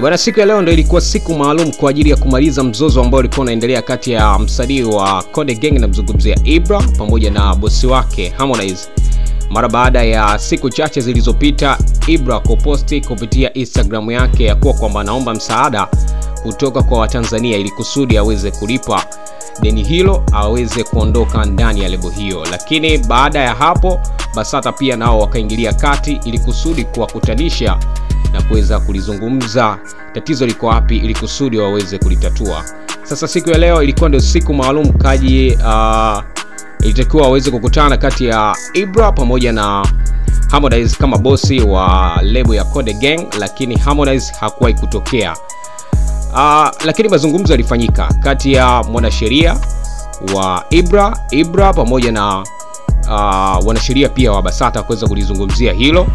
Bwana, siku ya leo ndio ilikuwa siku maalum kwa ajili ya kumaliza mzozo ambao ulikuwa unaendelea kati ya msanii wa Konde Gang na mzungumzia Ibra pamoja na bosi wake Harmonize. Mara baada ya siku chache zilizopita, Ibra kuposti kupitia Instagram yake ya kuwa kwamba anaomba msaada kutoka kwa Watanzania ili kusudi aweze kulipa deni hilo, aweze kuondoka ndani ya lebo hiyo. Lakini baada ya hapo, Basata pia nao wakaingilia kati ili kusudi kuwakutanisha na kuweza kulizungumza tatizo liko wapi ili kusudi waweze kulitatua. Sasa siku ya leo ilikuwa ndio siku maalum kaji ilitakiwa waweze kukutana kati ya Ibra pamoja na Harmonize kama bosi wa lebo ya Konde Gang, lakini Harmonize hakuwahi kutokea. Lakini mazungumzo yalifanyika kati ya mwanasheria wa Ibra pamoja na wanasheria pia wa Basata kuweza kulizungumzia hilo.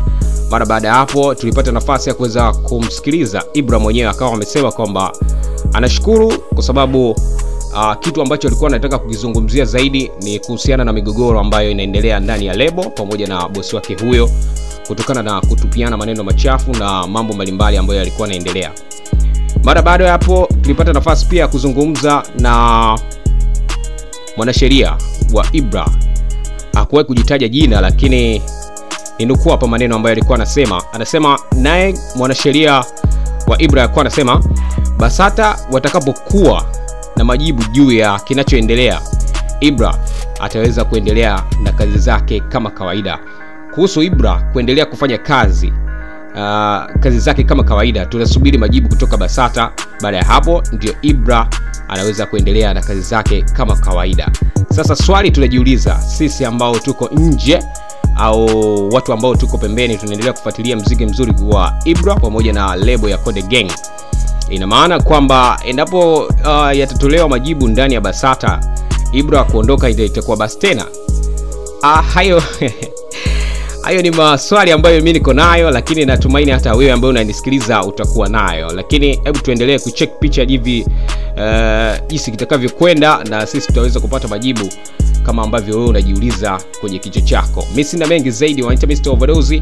Mara baada ya hapo tulipata nafasi ya kuweza kumsikiliza Ibra mwenyewe, akawa amesema kwamba anashukuru kwa sababu kitu ambacho alikuwa anataka kukizungumzia zaidi ni kuhusiana na migogoro ambayo inaendelea ndani ya lebo pamoja na bosi wake huyo, kutokana na kutupiana maneno machafu na mambo mbalimbali ambayo yalikuwa yanaendelea. Mara baada ya hapo tulipata nafasi pia kuzungumza na mwanasheria wa Ibra. Hakuwahi kujitaja jina, lakini ninukuu hapa maneno ambayo alikuwa anasema naye mwanasheria wa Ibra alikuwa anasema Basata watakapokuwa na majibu juu ya kinachoendelea, Ibra ataweza kuendelea na kazi zake kama kawaida. Kuhusu Ibra kuendelea kufanya kazi zake kama kawaida, tunasubiri majibu kutoka Basata. Baada ya hapo ndio Ibra anaweza kuendelea na kazi zake kama kawaida. Sasa swali tunajiuliza sisi ambao tuko nje au watu ambao tuko pembeni, tunaendelea kufuatilia muziki mzuri wa Ibra pamoja na lebo ya Konde Gang, ina maana kwamba endapo yatatolewa majibu ndani ya Basata, Ibra kuondoka itakuwa basi tena? Hayo ni maswali ambayo mimi niko nayo, lakini natumaini hata wewe ambaye unanisikiliza utakuwa nayo. Lakini hebu tuendelee kucheck picha hivi jinsi kitakavyokwenda, na sisi tutaweza kupata majibu kama ambavyo wewe unajiuliza kwenye kichwa chako. Mimi sina mengi zaidi, wanaita Mr. Overdose.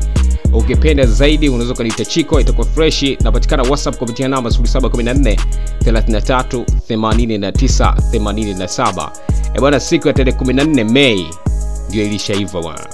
Ukipenda zaidi unaweza kuniita Chiko, itakuwa fresh. Napatikana WhatsApp kupitia namba 0714 33 89 87. Bwana, siku ya tarehe 14 Mei ndio ilishaiva bwana.